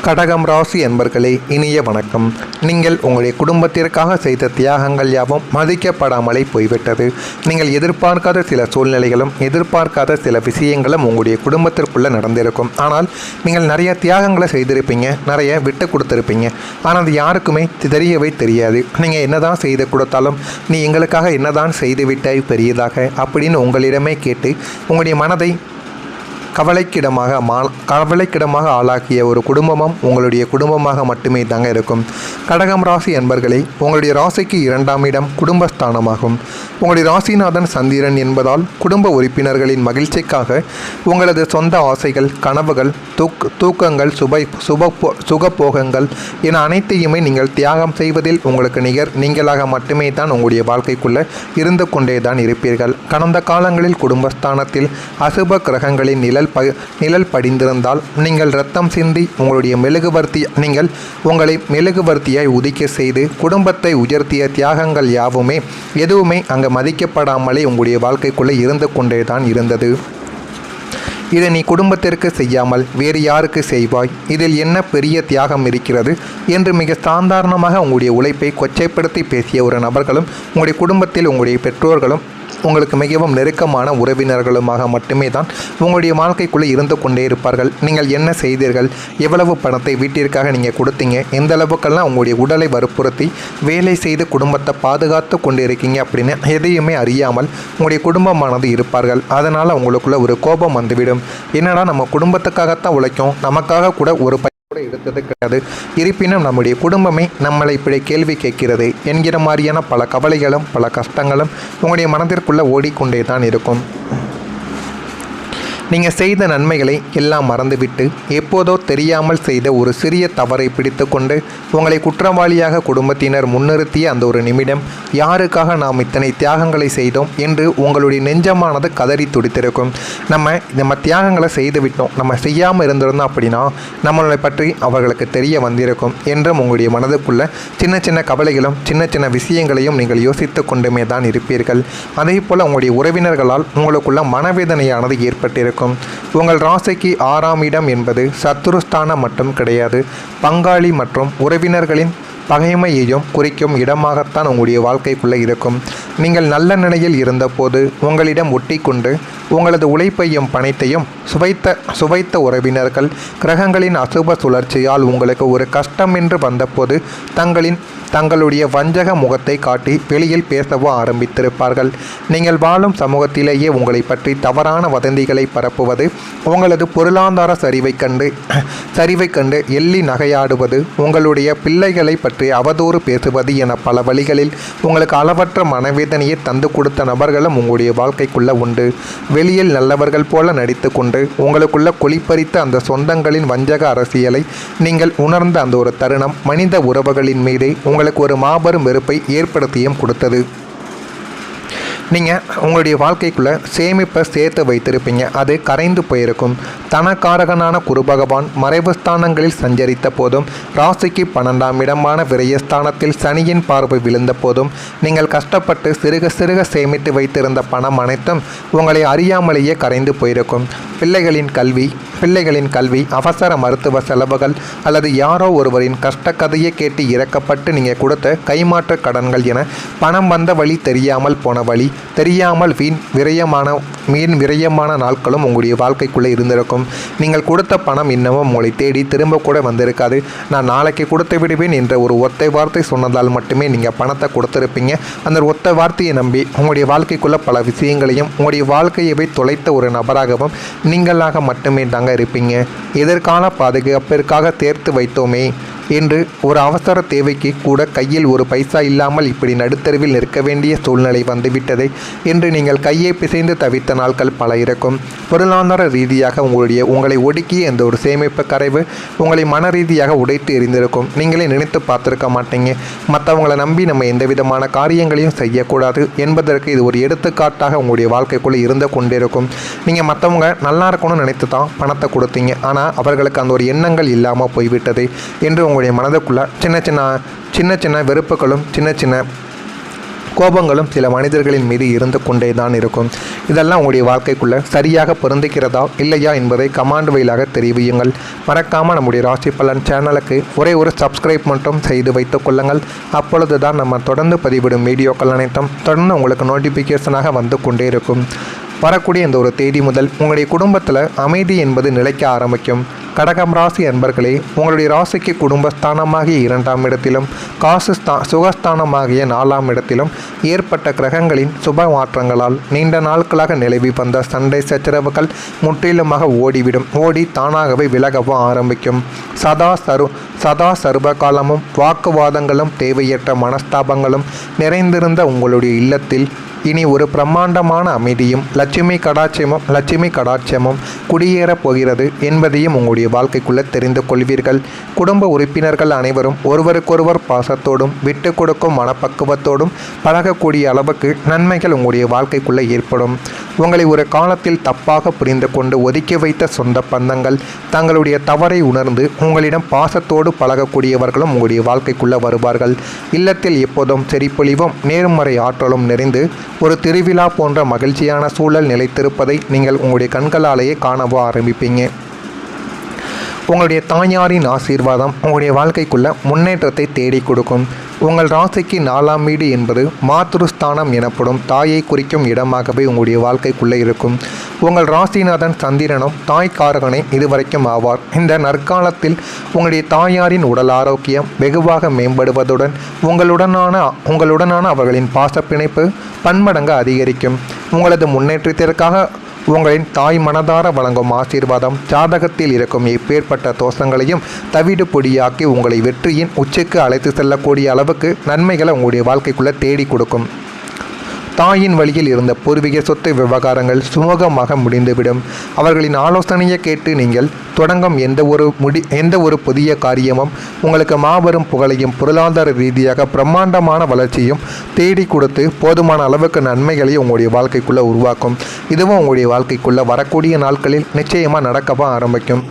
கடகம் ராசி என்பர்களே, இனிய வணக்கம். நீங்கள் உங்களுடைய குடும்பத்திற்காக செய்த தியாகங்கள் யாவும் மதிக்கப்படாமலே போய்விட்டது. நீங்கள் எதிர்பார்க்காத சில சூழ்நிலைகளும் எதிர்பார்க்காத சில விஷயங்களும் உங்களுடைய குடும்பத்திற்குள்ளே நடந்திருக்கும். ஆனால் நீங்கள் நிறைய தியாகங்களை செய்திருப்பீங்க, நிறைய விட்டு கொடுத்துருப்பீங்க. ஆனால் அது யாருக்குமே தெரியவே தெரியாது. நீங்கள் என்னதான் செய்து கொடுத்தாலும் நீ எங்களுக்காக என்னதான் செய்துவிட்டாய் பெரியதாக அப்படின்னு உங்களிடமே கேட்டு உங்களுடைய மனதை கவலைக்கிடமாக ஆளாக்கிய ஒரு குடும்பமும் உங்களுடைய குடும்பமாக மட்டுமே தாங்க இருக்கும். கடகம் ராசி என்பர்களே, உங்களுடைய ராசிக்கு 2ஆம் இடம் குடும்பஸ்தானமாகும். உங்களுடைய ராசிநாதன் சந்திரன் என்பதால் குடும்ப உறுப்பினர்களின் மகிழ்ச்சிக்காக உங்களது சொந்த ஆசைகள், கனவுகள், தூக்கங்கள், சுகபோகங்கள் என அனைத்தையுமே நீங்கள் தியாகம் செய்வதில் உங்களுக்கு நீங்களாக மட்டுமே தான் உங்களுடைய வாழ்க்கைக்குள்ளே இருந்து கொண்டே தான் இருப்பீர்கள். கடந்த காலங்களில் குடும்பஸ்தானத்தில் அசுப கிரகங்களின் நிழல் படிந்திருந்தால் நீங்கள் இரத்தம் சிந்தி உங்களை மெழுகுவர்த்தியாய் உதிக்க செய்து குடும்பத்தை உயர்த்திய தியாகங்கள் யாவுமே எதுவுமே அங்கே மதிக்கப்படாமலே உங்களுடைய வாழ்க்கைக்குள்ளே இருந்து கொண்டே தான் இருந்தது. இதை நீ குடும்பத்திற்கு செய்யாமல் வேறு யாருக்கு செய்வாய்? இதில் என்ன பெரிய தியாகம் இருக்கிறது என்று மிக சாதாரணமாக உங்களுடைய உழைப்பை கொச்சைப்படுத்தி பேசிய ஒரு நபர்களும் உங்களுடைய குடும்பத்தில் உங்களுடைய பெற்றோர்களும் உங்களுக்கு மிகவும் நெருக்கமான உறவினர்களுமாக மட்டுமே தான் உங்களுடைய வாழ்க்கைக்குள்ளே இருந்து கொண்டே இருப்பார்கள். நீங்கள் என்ன செய்தீர்கள், எவ்வளவு பணத்தை வீட்டிற்காக நீங்கள் கொடுத்தீங்க, எந்த அளவுக்கெல்லாம் உங்களுடைய உடலை வற்புறுத்தி வேலை செய்து குடும்பத்தை பாதுகாத்து கொண்டு இருக்கீங்க அப்படின்னு எதையுமே அறியாமல் உங்களுடைய குடும்பமானது இருப்பார்கள். அதனால் உங்களுக்குள்ள ஒரு கோபம் வந்துவிடும். என்னடா நம்ம குடும்பத்துக்காகத்தான் உழைக்கும், நமக்காக கூட ஒரு கூட எடுத்தது கிடையாது, இருப்பினும் நம்முடைய குடும்பமே நம்மளை இப்படி கேள்வி கேட்கிறது என்கிற மாதிரியான பல கவலைகளும் பல கஷ்டங்களும் உங்களுடைய மனதிற்குள்ளே ஓடிக்கொண்டே தான் இருக்கும். நீங்கள் செய்த நன்மைகளை எல்லாம் மறந்துவிட்டு எப்போதோ தெரியாமல் செய்த ஒரு சிறிய தவறை பிடித்து கொண்டு உங்களை குற்றவாளியாக குடும்பத்தினர் முன்னிறுத்திய அந்த ஒரு நிமிடம் யாருக்காக நாம் இத்தனை தியாகங்களை செய்தோம் என்று உங்களுடைய நெஞ்சமானது கதறி துடித்திருக்கும். நம்ம தியாகங்களை செய்து விட்டோம், நம்ம செய்யாமல் இருந்திருந்தோம் அப்படின்னா நம்மளை பற்றி அவர்களுக்கு தெரிய வந்திருக்கும் என்றும் உங்களுடைய மனதுக்குள்ள சின்ன சின்ன கவலைகளும் சின்ன சின்ன விஷயங்களையும் நீங்கள் யோசித்து கொண்டுமே தான் இருப்பீர்கள். அதே போல் உங்களுடைய உறவினர்களால் உங்களுக்குள்ள மனவேதனையானது ஏற்பட்டிருக்கும். உங்கள் ராசிக்கு 6ஆம் இடம் என்பது சத்துருஸ்தானம் மட்டும் கிடையாது, பங்காளி மற்றும் உறவினர்களின் பகைமையையும் குறிக்கும் இடமாகத்தான் உங்களுடைய வாழ்க்கைக்குள்ளே இருக்கும். நீங்கள் நல்ல நிலையில் இருந்தபோது உங்களிடம் ஒட்டி கொண்டு உங்களது உழைப்பையும் பணத்தையும் சுவைத்த உறவினர்கள் கிரகங்களின் அசுப சுழற்சியால் உங்களுக்கு ஒரு கஷ்டம் என்று வந்தபோது தங்களுடைய வஞ்சக முகத்தை காட்டி வெளியில் பேசவோ ஆரம்பித்திருப்பார்கள். நீங்கள் வாழும் சமூகத்திலேயே உங்களை பற்றி தவறான வதந்திகளை பரப்புவது, உங்களது பொருளாதார சரிவை கண்டு எள்ளி நகையாடுவது, உங்களுடைய பிள்ளைகளை பற்றி அவதூறு பேசுவது என பல வழிகளில் உங்களுக்கு அளவற்ற மனவேதனையை தந்து கொடுத்த நபர்களும் உங்களுடைய வாழ்க்கைக்குள்ள உண்டு. வெளியில் நல்லவர்கள் போல நடித்து கொண்டு உங்களுக்குள்ள குளிப்பறித்த அந்த சொந்தங்களின் வஞ்சக அரசியலை நீங்கள் உணர்ந்த அந்த ஒரு தருணம் மனித உறவுகளின் மீதே உங்களுக்கு ஒரு மாபெரும் வெறுப்பை ஏற்படுத்தியும் கொடுத்தது. நீங்கள் உங்களுடைய வாழ்க்கைக்குள்ளே சேமிப்பை சேர்த்து வைத்திருப்பீங்க, அது கரைந்து போயிருக்கும். தனக்காரகனான குரு பகவான் மறைவு ஸ்தானங்களில் சஞ்சரித்த போதும், ராசிக்கு 12ஆம் இடமான விரயஸ்தானத்தில் சனியின் பார்வை விழுந்த போதும் நீங்கள் கஷ்டப்பட்டு சிறுக சிறுக சேமித்து வைத்திருந்த பணம் அனைத்தும் உங்களை அறியாமலேயே கரைந்து போயிருக்கும். பிள்ளைகளின் கல்வி, அவசர மருத்துவ செலவுகள் அல்லது யாரோ ஒருவரின் கஷ்ட கதையை கேட்டு இறக்கப்பட்டு நீங்கள் கொடுத்த கைமாற்ற கடன்கள் என பணம் வந்த வழி தெரியாமல் போன வழி, தெரியாமல் வீண் விரயமான நாட்களும் உங்களுடைய வாழ்க்கைக்குள்ளே இருந்திருக்கும். நீங்கள் கொடுத்த பணம் இன்னமும் உங்களை தேடி திரும்ப கூட வந்திருக்காது. நான் நாளைக்கு கொடுத்து விடுவேன் என்ற ஒரு ஒத்தை வார்த்தை சொன்னதால் மட்டுமே நீங்கள் பணத்தை கொடுத்துருப்பீங்க. அந்த ஒத்த வார்த்தையை நம்பி உங்களுடைய வாழ்க்கைக்குள்ளே பல விஷயங்களையும் உங்களுடைய வாழ்க்கையவே தொலைத்த ஒரு நபராகவும் நீங்களாக மட்டுமே தாங்க இருப்பீங்க. எதிர்கால பாதுகாப்பிற்காக சேர்த்து வைத்தோமே என்று ஒரு அவசர தேவைக்கு கூட கையில் ஒரு பைசா இல்லாமல் இப்படி நடுத்தருவில் நிற்க வேண்டிய சூழ்நிலை வந்துவிட்டது என்று நீங்கள் கையை பிசைந்து தவித்த நாட்கள் பல இருக்கும். பொருளாதார ரீதியாக உங்களை ஒடுக்கிய இந்த ஒரு சேமிப்பு கரைவு உங்களை மன ரீதியாக உடைத்து எறிந்திருக்கும். நீங்களே நினைத்து பார்த்துருக்க மாட்டீங்க. மற்றவங்களை நம்பி நம்ம எந்த விதமான காரியங்களையும் செய்யக்கூடாது என்பதற்கு இது ஒரு எடுத்துக்காட்டாக உங்களுடைய வாழ்க்கைக்குள்ளே இருந்து கொண்டிருக்கும். நீங்கள் மற்றவங்க நல்லா இருக்கணும்னு நினைத்து தான் பணத்தை கொடுத்தீங்க, ஆனால் அவர்களுக்கு அந்த ஒரு எண்ணங்கள் இல்லாமல் போய்விட்டது என்று உங்களுடைய மனதுக்குள்ள சின்ன சின்ன வெறுப்புகளும் சின்ன சின்ன கோபங்களும் சில மனிதர்களின் மீது இருந்து கொண்டே தான் இருக்கும். இதெல்லாம் உங்களுடைய வாழ்க்கைக்குள்ளே சரியாக பொருந்துகிறதா இல்லையா என்பதை கமெண்ட் வாயிலாக தெரிவியுங்கள். மறக்காமல் நம்முடைய ராசி பலன் சேனலுக்கு ஒரே ஒரு சப்ஸ்கிரைப் மட்டும் செய்து வைத்துக் கொள்ளுங்கள். அப்பொழுது தான் நம்ம தொடர்ந்து பதிவிடும் வீடியோக்கள் அனைத்தும் தொடர்ந்து உங்களுக்கு நோட்டிஃபிகேஷனாக வந்து கொண்டே இருக்கும். வரக்கூடிய இந்த ஒரு தேதி முதல் உங்களுடைய குடும்பத்தில் அமைதி என்பது நிலைக்க ஆரம்பிக்கும். கடகம் ராசி அன்பர்களே, உங்களுடைய ராசிக்கு குடும்பஸ்தானமாகிய 2ஆம் இடத்திலும் சுகஸ்தானமாகிய 4ஆம் இடத்திலும் ஏற்பட்ட கிரகங்களின் சுப மாற்றங்களால் நீண்ட நாட்களாக நிலவி வந்த சண்டை சச்சரவுகள் முற்றிலுமாக ஓடி தானாகவே விலகவும் ஆரம்பிக்கும். சதா சர்வ காலமும் வாக்குவாதங்களும் தேவையற்ற மனஸ்தாபங்களும் நிறைந்திருந்த உங்களுடைய இல்லத்தில் இனி ஒரு பிரம்மாண்டமான அமைதியும் லட்சுமி கடாட்சமும் குடியேறப் போகிறது என்பதையும் உங்களுடைய வாழ்க்கைக்குள்ளே தெரிந்து கொள்வீர்கள். குடும்ப உறுப்பினர்கள் அனைவரும் ஒருவருக்கொருவர் பாசத்தோடும் விட்டு கொடுக்கும் மனப்பக்குவத்தோடும் பழகக்கூடிய அளவுக்கு நன்மைகள் உங்களுடைய வாழ்க்கைக்குள்ளே ஏற்படும். உங்களை ஒரு காலத்தில் தப்பாக புரிந்து கொண்டு ஒதுக்கி வைத்த சொந்த பந்தங்கள் தங்களுடைய தவறை உணர்ந்து உங்களிடம் பாசத்தோடு பழகக்கூடியவர்களும் உங்களுடைய வாழ்க்கைக்குள்ளே வருவார்கள். இல்லத்தில் எப்போதும் செறிப்பொழிவும் நேர்மறை ஆற்றலும் நிறைந்து ஒரு திருவிழா போன்ற மகிழ்ச்சியான சூழல் நிலைத்திருப்பதை நீங்கள் உங்களுடைய கண்களாலேயே காணவோ ஆரம்பிப்பீங்க. உங்களுடைய தாயாரின் ஆசீர்வாதம் உங்களுடைய வாழ்க்கைக்குள்ள முன்னேற்றத்தை தேடி கொடுக்கும். உங்கள் ராசிக்கு 4ஆம் வீடு என்பது மாத்ருஸ்தானம் எனப்படும் தாயை குறிக்கும் இடமாகவே உங்களுடைய வாழ்க்கைக்குள்ளே இருக்கும். உங்கள் ராசிநாதன் சந்திரனும் தாய்க்காரகனை இதுவரைக்கும் ஆவார். இந்த நற்காலத்தில் உங்களுடைய தாயாரின் உடல் ஆரோக்கியம் வெகுவாக மேம்படுவதுடன் உங்களுடனான அவர்களின் பாசப்பிணைப்பு பன்மடங்கு அதிகரிக்கும். உங்களது முன்னேற்றத்திற்காக உங்களின் தாய் மனதார வழங்கும் ஆசீர்வாதம் ஜாதகத்தில் இருக்கும் எப்பேற்பட்ட தோஷங்களையும் தவிடு பொடியாக்கி உங்களை வெற்றியின் உச்சிக்கு அழைத்து செல்லக்கூடிய அளவுக்கு நன்மைகளை உங்களுடைய வாழ்க்கைக்குள்ளே தேடி கொடுக்கும். தாயின் வழியில் இருந்த பூர்வீக சொத்து விவகாரங்கள் சுமூகமாக முடிந்துவிடும். அவர்களின் ஆலோசனையை கேட்டு நீங்கள் தொடங்கும் எந்த ஒரு புதிய காரியமும் உங்களுக்கு மாபெரும் புகழையும் பொருளாதார ரீதியாக பிரம்மாண்டமான வளர்ச்சியும் தேடி கொடுத்து போதுமான அளவுக்கு நன்மைகளையும் உங்களுடைய வாழ்க்கைக்குள்ளே உருவாக்கும். இதுவும் உங்களுடைய வாழ்க்கைக்குள்ளே வரக்கூடிய நாட்களில் நிச்சயமாக நடக்கவும் ஆரம்பிக்கும்.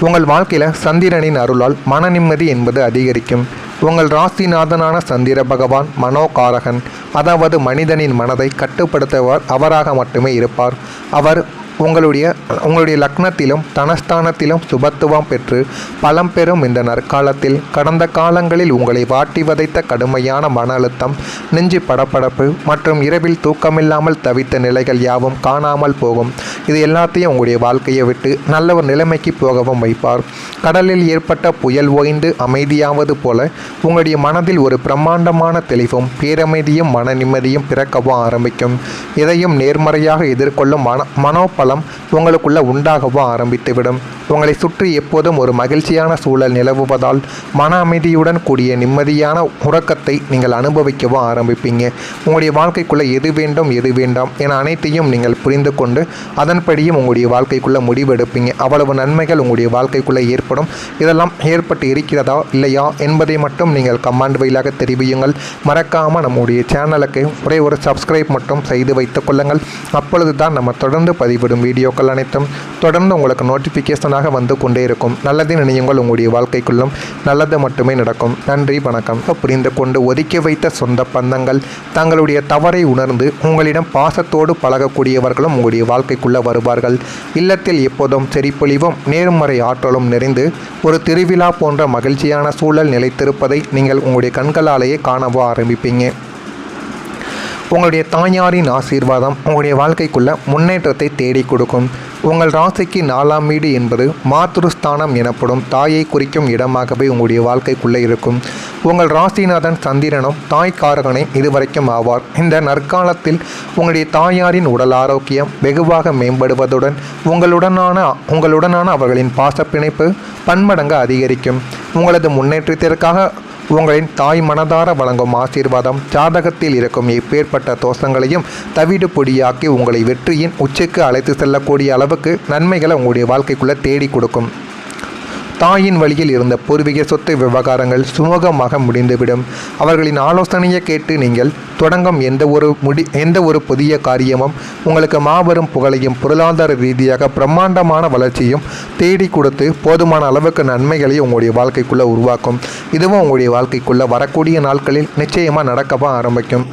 உங்கள் வாழ்க்கையில் சந்திரனின் அருளால் மன நிம்மதி என்பது அதிகரிக்கும். உங்கள் ராசிநாதனான சந்திர பகவான் மனோகாரகன், அதாவது மனிதனின் மனதை கட்டுப்படுத்துவர் அவராக மட்டுமே இருப்பார். அவர் உங்களுடைய லக்னத்திலும் தனஸ்தானத்திலும் சுபத்துவம் பெற்று பலம் பெறும் இந்த நற்காலத்தில் கடந்த காலங்களில் உங்களை வாட்டி வதைத்த கடுமையான மன அழுத்தம், நெஞ்சு படப்படப்பு மற்றும் இரவில் தூக்கமில்லாமல் தவித்த நிலைகள் யாவும் காணாமல் போகும். இது எல்லாத்தையும் உங்களுடைய வாழ்க்கையை விட்டு நல்ல ஒரு நிலைமைக்கு போகவும் வைப்பார். கடலில் ஏற்பட்ட புயல் ஓய்ந்து அமைதியாவது போல உங்களுடைய மனதில் ஒரு பிரம்மாண்டமான தெளிவும் பேரமைதியும் மன நிம்மதியும் பிறக்கவும் ஆரம்பிக்கும். இதையும் நேர்மறையாக எதிர்கொள்ளும் மனோபலம் உங்களுக்குள்ள உண்டாகவும் ஆரம்பித்துவிடும். உங்களை சுற்றி எப்போதும் ஒரு மகிழ்ச்சியான சூழல் நிலவுவதால் மன அமைதியுடன் கூடிய நிம்மதியான உறக்கத்தை நீங்கள் அனுபவிக்கவும் ஆரம்பிப்பீங்க. உங்களுடைய வாழ்க்கைக்குள்ளே எது வேண்டும் எது வேண்டாம் என அனைத்தையும் நீங்கள் புரிந்து கொண்டு அதன்படியும் உங்களுடைய வாழ்க்கைக்குள்ளே முடிவெடுப்பீங்க. அவ்வளவு நன்மைகள் உங்களுடைய வாழ்க்கைக்குள்ளே ஏற்படும். இதெல்லாம் ஏற்பட்டு இருக்கிறதா இல்லையா என்பதை மட்டும் நீங்கள் கமெண்ட் வாயிலாக தெரிவியுங்கள். மறக்காமல் நம்முடைய சேனலுக்கு ஒரே ஒரு சப்ஸ்கிரைப் மட்டும் செய்து வைத்துக் கொள்ளுங்கள். அப்பொழுது தான் நம்ம தொடர்ந்து பதிவிடும் வீடியோக்கள் அனைத்தும் தொடர்ந்து உங்களுக்கு நோட்டிஃபிகேஷனாக வந்து கொண்டே இருக்கும். நல்லது நினையுங்கள், உங்களுடைய வாழ்க்கைக்குள்ளும் நல்லது மட்டுமே நடக்கும். நன்றி, வணக்கம். புரிந்து கொண்டு ஒதுக்கி வைத்த சொந்த பந்தங்கள் தங்களுடைய தவறை உணர்ந்து உங்களிடம் பாசத்தோடு பழகக்கூடியவர்களும் உங்களுடைய வாழ்க்கைக்குள்ளே வருவார்கள். இல்லத்தில் எப்போதும் செறிப்பொழிவும் நேர்மறை ஆற்றலும் நிறைந்து ஒரு திருவிழா போன்ற மகிழ்ச்சியான சூழல் நிலைத்திருப்பதை நீங்கள் உங்களுடைய கண்களாலேயே காணவோ ஆரம்பிப்பீங்க. உங்களுடைய தாயாரின் ஆசீர்வாதம் உங்களுடைய வாழ்க்கைக்குள்ள முன்னேற்றத்தை தேடி கொடுக்கும். உங்கள் ராசிக்கு 4ஆம் வீடு என்பது மாத்ருஸ்தானம் எனப்படும் தாயை குறிக்கும் இடமாகவே உங்களுடைய வாழ்க்கைக்குள்ளே இருக்கும். உங்கள் ராசிநாதன் சந்திரனும் தாய்க்காரகனை இதுவரைக்கும் ஆவார். இந்த நற்காலத்தில் உங்களுடைய தாயாரின் உடல் ஆரோக்கியம் வெகுவாக மேம்படுவதுடன் உங்களுடனான அவர்களின் பாசப்பிணைப்பு பன்மடங்கு அதிகரிக்கும். உங்களது முன்னேற்றத்திற்காக உங்களின் தாய் மனதார வழங்கும் ஆசீர்வாதம் ஜாதகத்தில் இருக்கும் எப்பேற்பட்ட தோஷங்களையும் தவிடு பொடியாக்கி உங்களை வெற்றியின் உச்சிக்கு அழைத்து செல்லக்கூடிய அளவுக்கு நன்மைகளை உங்களுடைய வாழ்க்கைக்குள்ளே தேடி கொடுக்கும். தாயின் வழியில் இருந்த பூர்வீக சொத்து விவகாரங்கள் சுமூகமாக முடிந்துவிடும். அவர்களின் ஆலோசனையை கேட்டு நீங்கள் தொடங்கும் எந்த ஒரு புதிய காரியமும் உங்களுக்கு மாபெரும் புகழையும் பொருளாதார ரீதியாக பிரம்மாண்டமான வளர்ச்சியும் தேடி கொடுத்து போதுமான அளவுக்கு நன்மைகளையும் உங்களுடைய வாழ்க்கைக்குள்ளே உருவாக்கும். இதுவும் உங்களுடைய வாழ்க்கைக்குள்ளே வரக்கூடிய நாட்களில் நிச்சயமாக நடக்கவா ஆரம்பிக்கும்.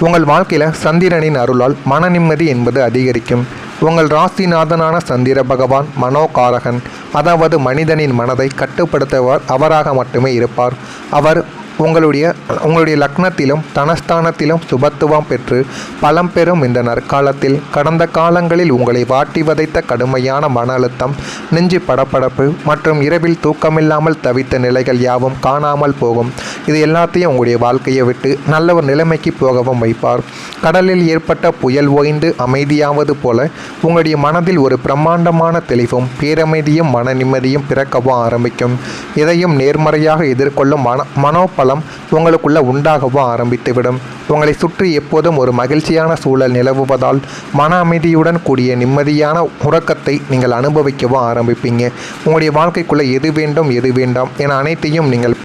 உங்கள் வாழ்க்கையில் சந்திரனின் அருளால் மன நிம்மதி என்பது அதிகரிக்கும். உங்கள் ராசிநாதனான சந்திர பகவான் மனோகாரகன், அதாவது மனிதனின் மனதை கட்டுப்படுத்துவர் அவராக மட்டுமே இருப்பார். அவர் உங்களுடைய லக்னத்திலும் தனஸ்தானத்திலும் சுபத்துவம் பெற்று பலம் பெறும் இந்த நற்காலத்தில் கடந்த காலங்களில் உங்களை வாட்டி வதைத்த கடுமையான மன அழுத்தம், நெஞ்சு படப்படப்பு மற்றும் இரவில் தூக்கமில்லாமல் தவித்த நிலைகள் யாவும் காணாமல் போகும். இது எல்லாத்தையும் உங்களுடைய வாழ்க்கையை விட்டு நல்ல ஒரு நிலைமைக்கு போகவும் வைப்பார். கடலில் ஏற்பட்ட புயல் ஓய்ந்து அமைதியாவது போல உங்களுடைய மனதில் ஒரு பிரம்மாண்டமான தெளிவும் பேரமைதியும் மன நிம்மதியும் பிறக்கவும் ஆரம்பிக்கும். எதையும் நேர்மறையாக எதிர்கொள்ளும் மனோபலம் உங்களுக்குள்ள உண்டாகவும் ஆரம்பித்துவிடும். உங்களை சுற்றி எப்போதும் ஒரு மகிழ்ச்சியான சூழல் நிலவுவதால் மன அமைதியுடன் கூடிய நிம்மதியான உறக்கத்தை நீங்கள் அனுபவிக்கவும் ஆரம்பிப்பீங்க. உங்களுடைய வாழ்க்கைக்குள்ள எது வேண்டும் எது வேண்டாம் என அனைத்தையும் நீங்கள்